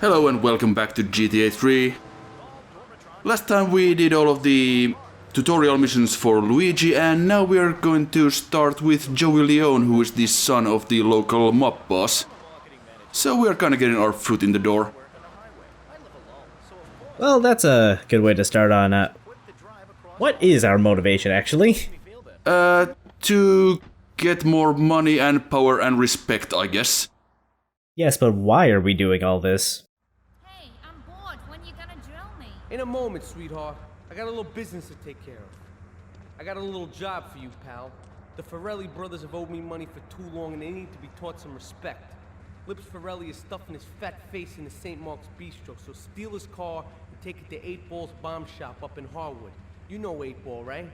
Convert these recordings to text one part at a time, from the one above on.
Hello and welcome back to GTA 3. Last time we did all of the tutorial missions for Luigi, and now we are going to start with Joey Leone, who is the son of the local mob boss. So we are kinda getting our foot in the door. Well, that's a good way to start on. What is our motivation, actually? To get more money and power and respect, I guess. Yes, but why are we doing all this? Hey, I'm bored. When you gonna drill me? In a moment, sweetheart. I got a little business to take care of. I got a little job for you, pal. The Farelli brothers have owed me money for too long and they need to be taught some respect. Lips Farelli is stuffing his fat face in the St. Mark's Bistro, so steal his car and take it to 8 Ball's bomb shop up in Harwood. You know 8 Ball, right?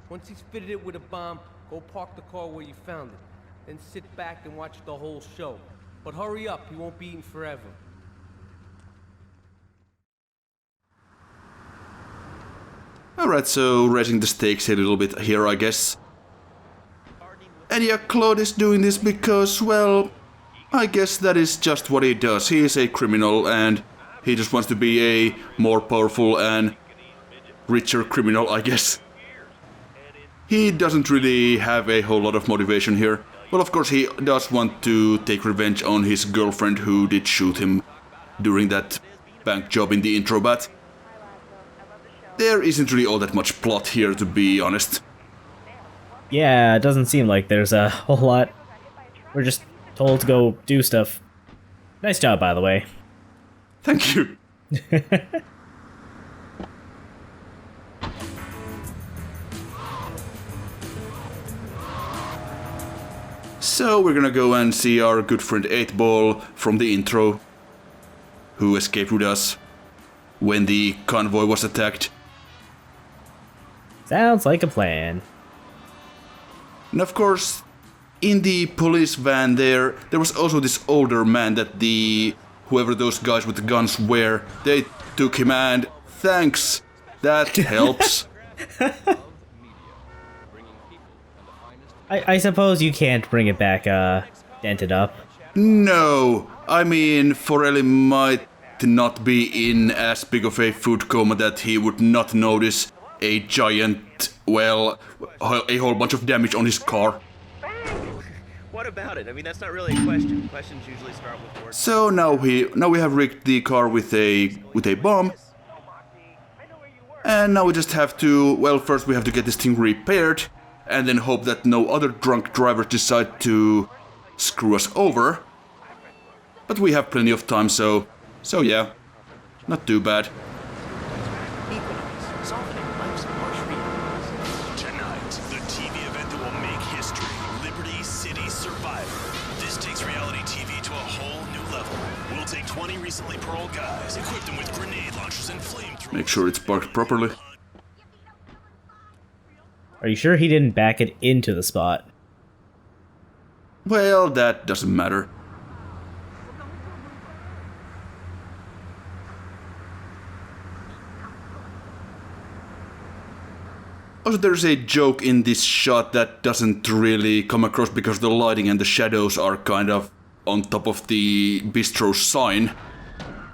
Once he's fitted it with a bomb, go park the car where you found it. Then sit back and watch the whole show. But hurry up, he won't be eating forever. Alright, so raising the stakes a little bit here, I guess. And yeah, Claude is doing this because, well, I guess that is just what he does. He is a criminal and he just wants to be a more powerful and richer criminal, I guess. He doesn't really have a whole lot of motivation here. Well, of course, he does want to take revenge on his girlfriend who did shoot him during that bank job in the intro, but there isn't really all that much plot here, to be honest. Yeah, it doesn't seem like there's a whole lot. We're just told to go do stuff. Nice job, by the way. Thank you. So we're gonna go and see our good friend 8 Ball from the intro, who escaped with us when the convoy was attacked. Sounds like a plan. And of course, in the police van there was also this older man that whoever those guys with the guns were, they took him, and thanks, that helps. I suppose you can't bring it back, dented up. No, I mean, Farelli might not be in as big of a food coma that he would not notice a giant, well, a whole bunch of damage on his car. What about it? I mean, that's not really a question. Questions usually start with words. So now we have rigged the car with a bomb. And now we just have to, well, first we have to get this thing repaired, and then hope that no other drunk drivers decide to screw us over. But we have plenty of time, so yeah, not too bad. Tonight, the TV event that will make history, Liberty City Survivor. This takes reality TV to a whole new level. We'll take 20 recently paroled guys, equip them with grenade launchers and flamethrowers. Make sure it's parked properly. Are you sure he didn't back it into the spot? Well, that doesn't matter. Also, there's a joke in this shot that doesn't really come across because the lighting and the shadows are kind of on top of the bistro sign.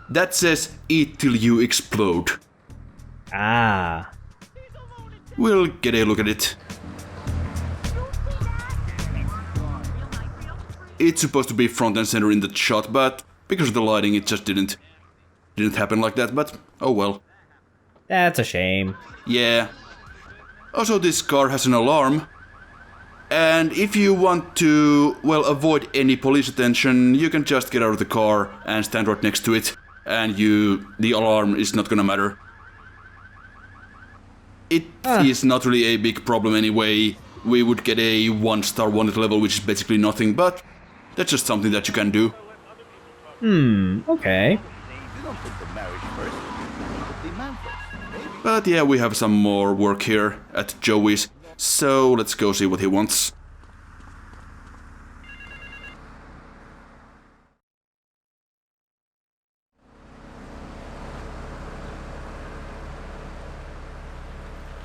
That says, "Eat till you explode." Ah. We'll get a look at it. It's supposed to be front and center in the shot, but because of the lighting it just didn't happen like that, but oh well. That's a shame. Yeah. Also, this car has an alarm. And if you want to, well, avoid any police attention, you can just get out of the car and stand right next to it, and the alarm is not gonna matter. It is not really a big problem anyway. We would get a 1-star wanted level, which is basically nothing, but that's just something that you can do. Okay. But yeah, we have some more work here at Joey's, so let's go see what he wants.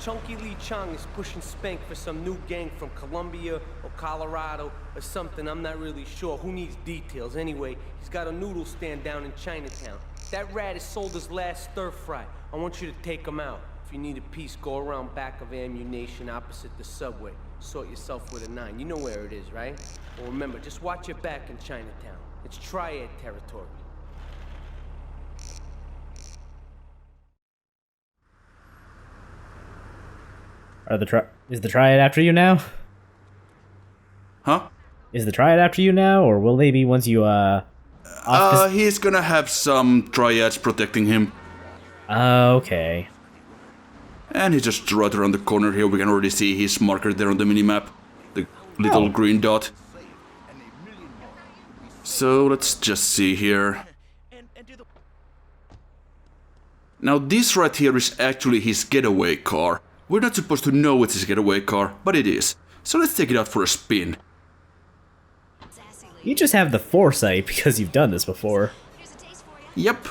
Chunky Lee Chong is pushing Spank for some new gang from Colombia or Colorado or something, I'm not really sure. Who needs details? Anyway, he's got a noodle stand down in Chinatown. That rat has sold his last stir-fry. I want you to take him out. If you need a piece, go around back of Ammunition opposite the subway. Sort yourself with a 9. You know where it is, right? Well, remember, just watch your back in Chinatown. It's triad territory. Is the triad after you now? Huh? Is the triad after you now, or will they be once you He's gonna have some triads protecting him. Okay. And he's just right around the corner here. We can already see his marker there on the minimap. The little green dot. So let's just see here. Now this right here is actually his getaway car. We're not supposed to know it's his getaway car, but it is. So let's take it out for a spin. You just have the foresight because you've done this before. Yep.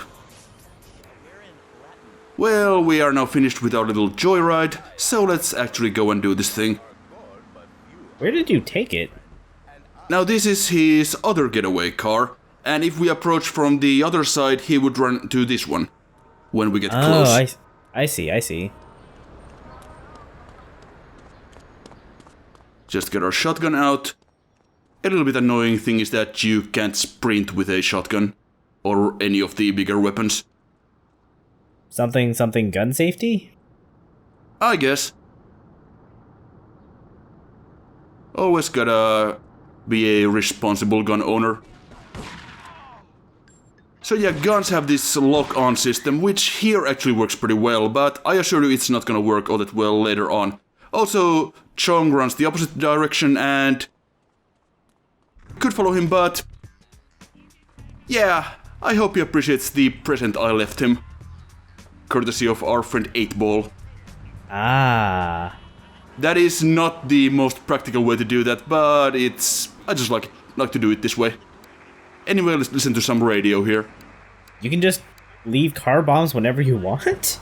Well, we are now finished with our little joyride, so let's actually go and do this thing. Where did you take it? Now this is his other getaway car, and if we approach from the other side, he would run to this one. When we get close. Oh, I see. Just get our shotgun out. A little bit annoying thing is that you can't sprint with a shotgun. Or any of the bigger weapons. Something gun safety? I guess. Always gotta be a responsible gun owner. So yeah, guns have this lock-on system, which here actually works pretty well, but I assure you it's not gonna work all that well later on. Also, Chong runs the opposite direction and... could follow him, but... yeah, I hope he appreciates the present I left him. Courtesy of our friend 8-Ball. Ah. That is not the most practical way to do that, but it's... I just like to do it this way. Anyway, let's listen to some radio here. You can just leave car bombs whenever you want? Please,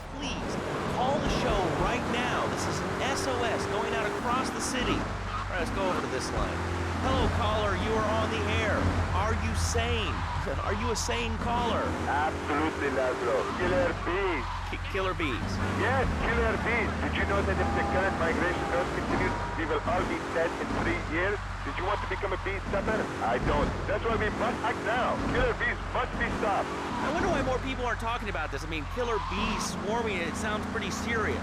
call the show right now. This is an SOS going out across the city. All right, let's go over to this line. Hello, caller, you are on the air. Are you sane? Are you a sane caller? Absolutely, Laszlo. Killer bees. Killer bees. Yes, killer bees. Did you know that if the current migration rate continues, we will all be dead in 3 years? Did you want to become a bee stopper? I don't. That's why we must act now. Killer bees must be stopped. I wonder why more people aren't talking about this. I mean, killer bees swarming, it sounds pretty serious.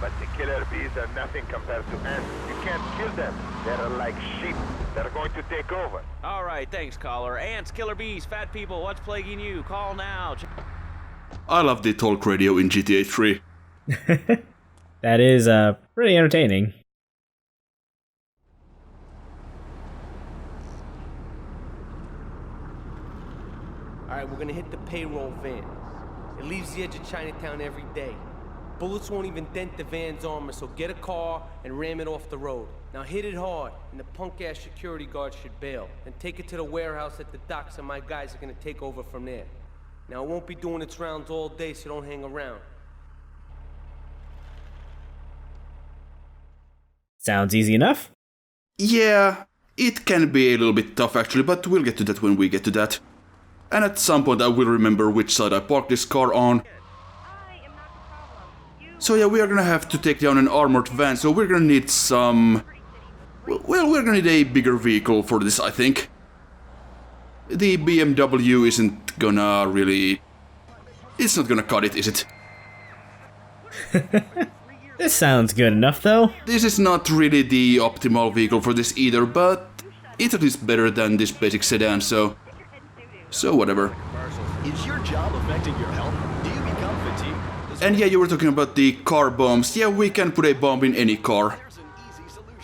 But the killer bees are nothing compared to ants. You can't kill them. They're like sheep. They're going to take over. All right, thanks, caller. Ants, killer bees, fat people, what's plaguing you? Call now. I love the talk radio in GTA 3. That is pretty entertaining. Alright, we're gonna hit the payroll van. It leaves the edge of Chinatown every day. Bullets won't even dent the van's armor, so get a car and ram it off the road. Now hit it hard, and the punk-ass security guard should bail. And take it to the warehouse at the docks, and my guys are gonna take over from there. Now, it won't be doing its rounds all day, so don't hang around. Sounds easy enough. Yeah, it can be a little bit tough actually, but we'll get to that when we get to that. And at some point I will remember which side I parked this car on. So yeah, we are gonna have to take down an armored van, so we're gonna need some... well, we're gonna need a bigger vehicle for this, I think. The BMW isn't gonna really... it's not gonna cut it, is it? This sounds good enough, though. This is not really the optimal vehicle for this either, but it's at least better than this basic sedan, so whatever. Is your job affecting your health? Do you become fatigued? And yeah, you were talking about the car bombs. Yeah, we can put a bomb in any car.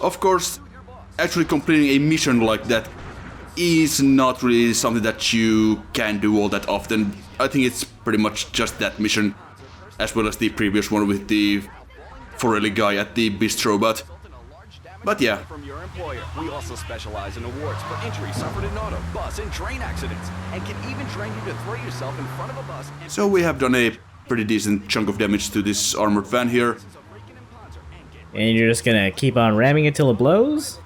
Of course, actually completing a mission like that is not really something that you can do all that often. I think it's pretty much just that mission, as well as the previous one with the Forelli guy at the bistro, but yeah. From your employer. We also specialize in awards for injuries suffered in auto, bus, and train accidents, and can even train you to throw yourself in front of a bus. So we have done a pretty decent chunk of damage to this armored van here. And you're just gonna keep on ramming it till it blows?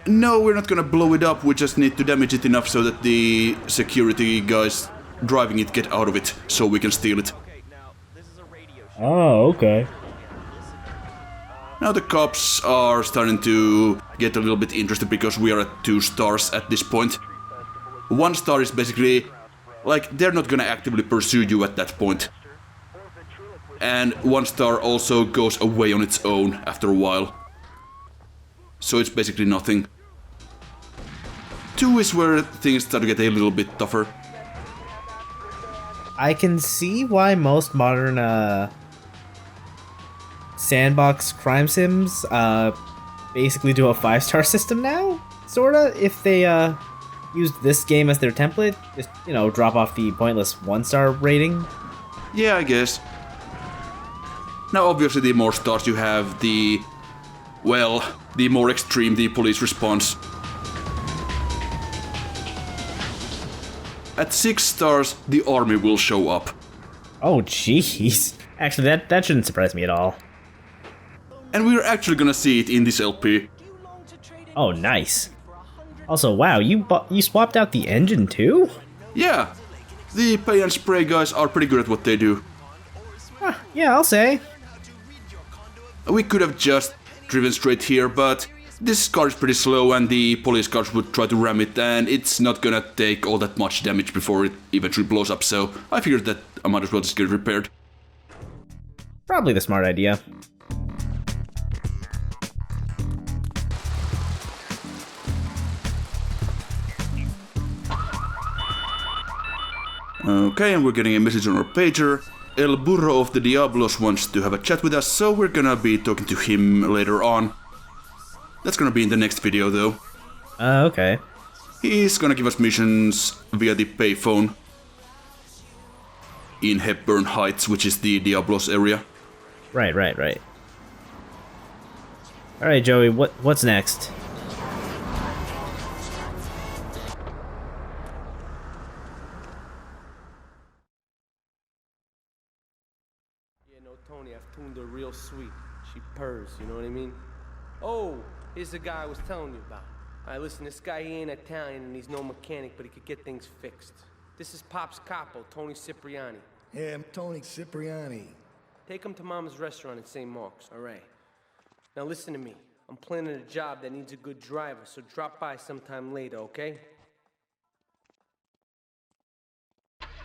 No, we're not gonna blow it up, we just need to damage it enough so that the security guys driving it get out of it, so we can steal it. Oh, okay. Now the cops are starting to get a little bit interested because we are at 2 stars at this point. 1 star is basically, like, they're not gonna actively pursue you at that point. And 1 star also goes away on its own after a while. So it's basically nothing. 2 is where things start to get a little bit tougher. I can see why most modern sandbox crime sims basically do a 5-star system now, sorta. If they used this game as their template, just, you know, drop off the pointless 1-star rating. Yeah, I guess. Now obviously the more stars you have, the more extreme the police response. At 6 stars, the army will show up. Oh, jeez. Actually, that shouldn't surprise me at all. And we're actually gonna see it in this LP. Oh, nice. Also, wow, you swapped out the engine too? Yeah, the pay and spray guys are pretty good at what they do. Huh, yeah, I'll say. We could have just driven straight here, but this car is pretty slow and the police cars would try to ram it, and it's not gonna take all that much damage before it eventually blows up, so I figured that I might as well just get it repaired. Probably the smart idea. Okay, and we're getting a message on our pager. El Burro of the Diablos wants to have a chat with us, so we're gonna be talking to him later on. That's gonna be in the next video though. Okay. He's gonna give us missions via the payphone in Hepburn Heights, which is the Diablos area. Right. Alright, Joey, what's next? Yeah, no, Toni, I've tuned her real sweet. She purrs, you know what I mean? Oh, here's the guy I was telling you about. Alright, listen, this guy, he ain't Italian and he's no mechanic, but he could get things fixed. This is Pop's capo, Toni Cipriani. Yeah, I'm Toni Cipriani. Take him to Mama's restaurant in St. Mark's, alright? Now listen to me. I'm planning a job that needs a good driver, so drop by sometime later, okay?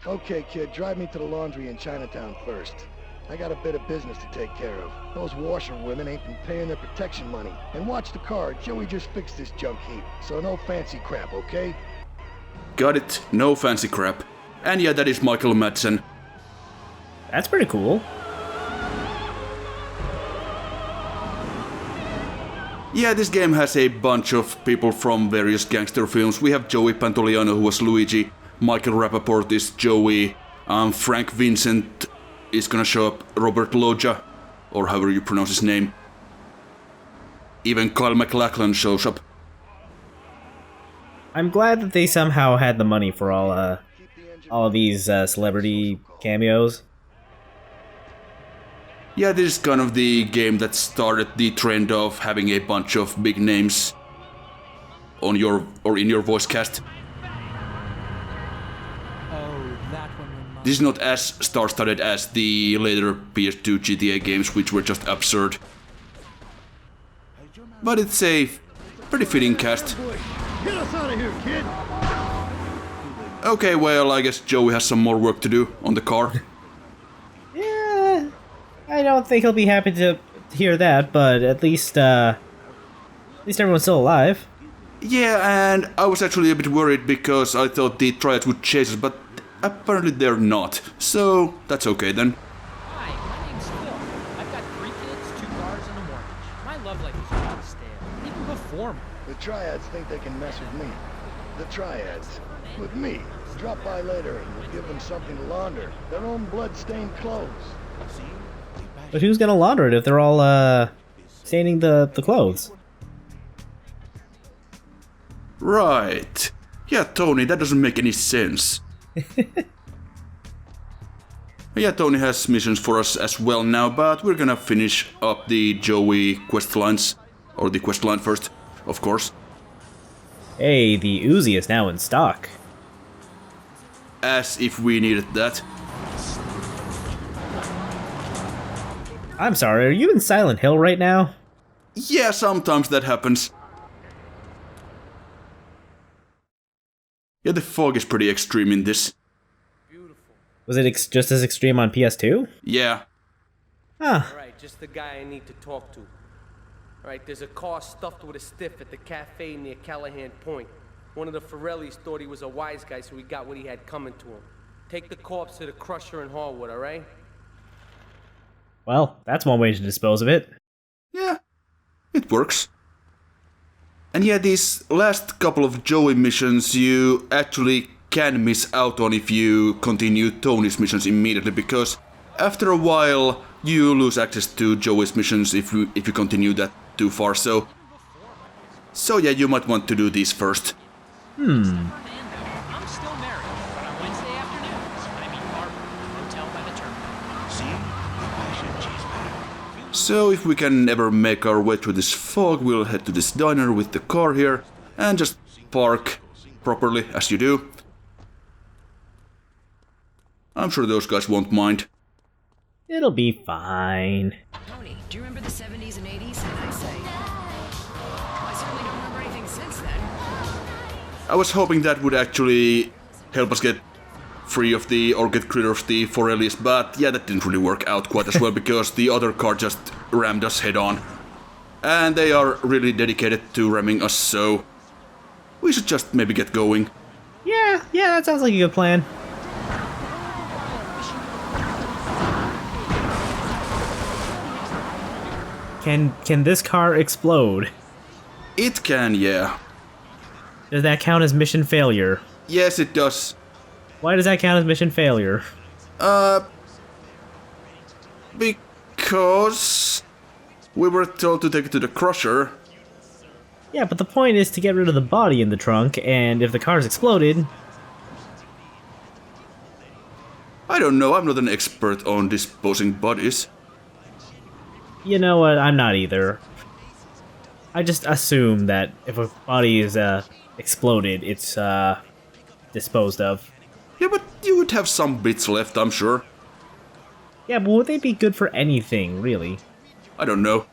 Okay, kid, drive me to the laundry in Chinatown first. I got a bit of business to take care of. Those washerwomen ain't been paying their protection money. And watch the car, Joey just fixed this junk heap. So no fancy crap, okay? Got it, no fancy crap. And yeah, that is Michael Madsen. That's pretty cool. Yeah, this game has a bunch of people from various gangster films. We have Joey Pantoliano, who was Luigi. Michael Rappaport is Joey. Frank Vincent is gonna show up. Robert Loggia, or however you pronounce his name. Even Kyle MacLachlan shows up. I'm glad that they somehow had the money for all of these celebrity cameos. Yeah, this is kind of the game that started the trend of having a bunch of big names on your or in your voice cast. This is not as star-studded as the later PS2 GTA games, which were just absurd. But it's a pretty fitting cast. Get us out of here, kid! Okay, well, I guess Joey has some more work to do on the car. Yeah, I don't think he'll be happy to hear that, but at least everyone's still alive. Yeah, and I was actually a bit worried because I thought the triads would chase us, but apparently they're not. So, that's okay then. Hi, my name's Phil. I've got 3 kids, 2 cars, and a mortgage. My love life is about to stale, even before me. The triads think they can mess with me. The triads. With me. Drop by later and we'll give them something to launder. Their own blood-stained clothes. But who's gonna launder it if they're all staining the clothes? Right. Yeah, Tony, that doesn't make any sense. Yeah, Toni has missions for us as well now, but we're gonna finish up the Joey quest lines. Or the quest line first, of course. Hey, the Uzi is now in stock. As if we needed that. I'm sorry, are you in Silent Hill right now? Yeah, sometimes that happens. Yeah, the fog is pretty extreme in this. Was it just as extreme on PS2? Yeah. Huh. Alright, just the guy I need to talk to. Alright, there's a car stuffed with a stiff at the cafe near Callahan Point. One of the Forellis thought he was a wise guy, so he got what he had coming to him. Take the corpse to the crusher in Harwood, alright? Well, that's one way to dispose of it. Yeah, it works. And yeah, these last couple of Joey missions you actually can miss out on if you continue Toni's missions immediately, because after a while you lose access to Joey's missions if you continue that too far, so yeah, you might want to do these first. I'm still married, but on Wednesday afternoons, I meet Barbara at the hotel by the terminal. See? I should cheese back. So if we can ever make our way through this fog, we'll head to this diner with the car here and just park properly as you do. I'm sure those guys won't mind. It'll be fine. Tony, do you remember the 70s and 80s? And I say, I certainly don't remember anything since then. I was hoping that would actually help us get free of or get rid of the Forellis, but yeah, that didn't really work out quite as well because the other car just rammed us head on. And they are really dedicated to ramming us, so we should just maybe get going. Yeah, that sounds like a good plan. Can this car explode? It can, yeah. Does that count as mission failure? Yes, it does. Why does that count as mission failure? Because we were told to take it to the crusher. Yeah, but the point is to get rid of the body in the trunk, and if the car's exploded... I don't know, I'm not an expert on disposing bodies. You know what, I'm not either. I just assume that if a body is exploded, it's disposed of. Yeah, but you would have some bits left, I'm sure. Yeah, but would they be good for anything, really? I don't know.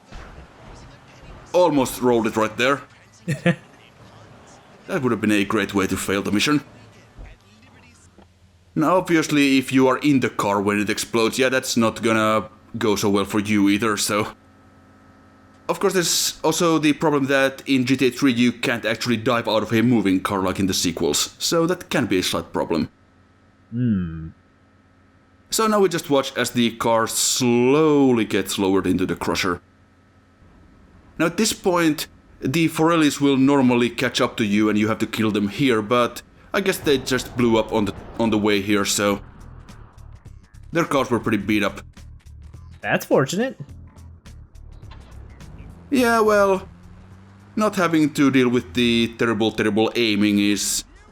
Almost rolled it right there. That would have been a great way to fail the mission. Now, obviously, if you are in the car when it explodes, yeah, that's not gonna go so well for you either, so... Of course, there's also the problem that in GTA 3 you can't actually dive out of a moving car like in the sequels, so that can be a slight problem. So now we just watch as the car slowly gets lowered into the crusher. Now at this point, the Forellis will normally catch up to you and you have to kill them here, but I guess they just blew up on the way here, so... Their cars were pretty beat up. That's fortunate. Yeah, well, not having to deal with the terrible aiming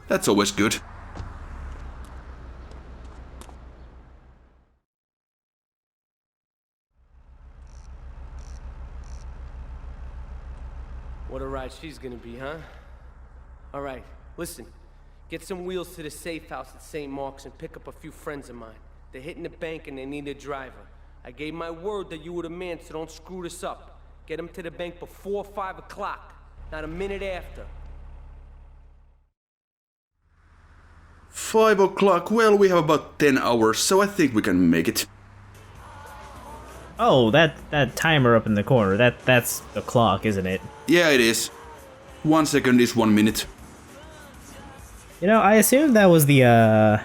that's always good. What a ride she's gonna be, huh? Alright, listen. Get some wheels to the safe house at St. Mark's and pick up a few friends of mine. They're hitting the bank and they need a driver. I gave my word that you were the man, so don't screw this up. Get them to the bank before 5 o'clock, not a minute after. 5 o'clock, well, we have about 10 hours, so I think we can make it. Oh, that timer up in the corner, that's the clock, isn't it? Yeah, it is. 1 second is 1 minute. You know, I assumed that was the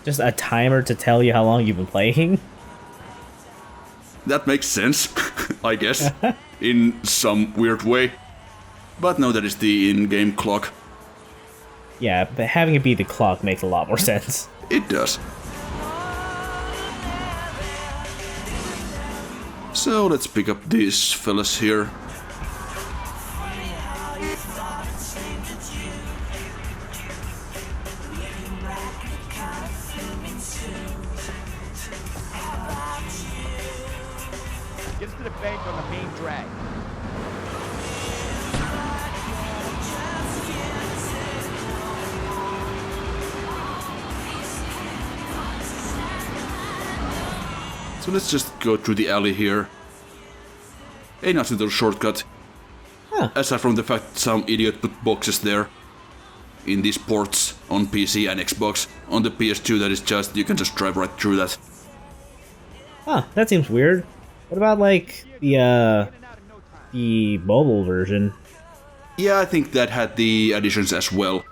just a timer to tell you how long you've been playing. That makes sense, I guess, in some weird way. But no, that is the in-game clock. Yeah, but having it be the clock makes a lot more sense. It does. So let's pick up these fellas here. drag. So let's just go through the alley here. A nice little shortcut. Huh. Aside from the fact some idiot put boxes there. In these ports on PC and Xbox. On the PS2 that is just, you can just drive right through that. Huh, that seems weird. What about like the mobile version? Yeah, I think that had the additions as well.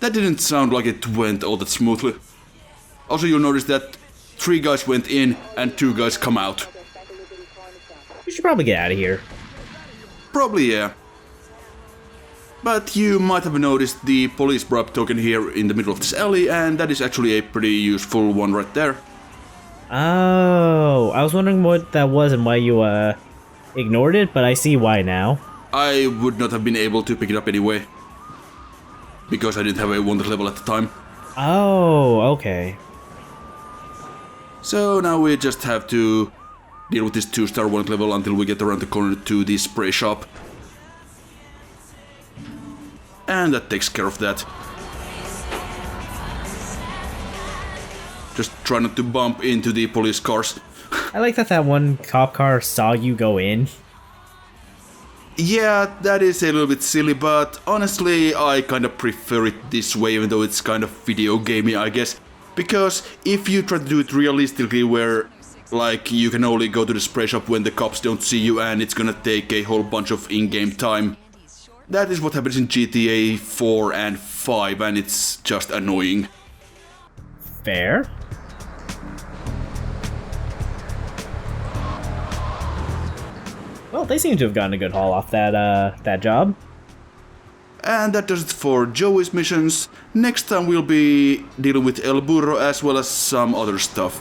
That didn't sound like it went all that smoothly. Also, you'll notice that 3 guys went in and 2 guys come out. We should probably get out of here. Probably, yeah. But you might have noticed the police bribe token here in the middle of this alley, and that is actually a pretty useful one right there. Oh, I was wondering what that was and why you ignored it, but I see why now. I would not have been able to pick it up anyway. Because I didn't have a wanted level at the time. Oh, okay. So now we just have to deal with this 2-star wanted level until we get around the corner to the spray shop. And that takes care of that. Just try not to bump into the police cars. I like that one cop car saw you go in. Yeah, that is a little bit silly, but honestly, I kind of prefer it this way, even though it's kind of video gamey, I guess. Because if you try to do it realistically, where, like, you can only go to the spray shop when the cops don't see you and it's gonna take a whole bunch of in-game time. That is what happens in GTA 4 and 5, and it's just annoying. Fair. Well, they seem to have gotten a good haul off that job. And that does it for Joey's missions. Next time we'll be dealing with El Burro as well as some other stuff.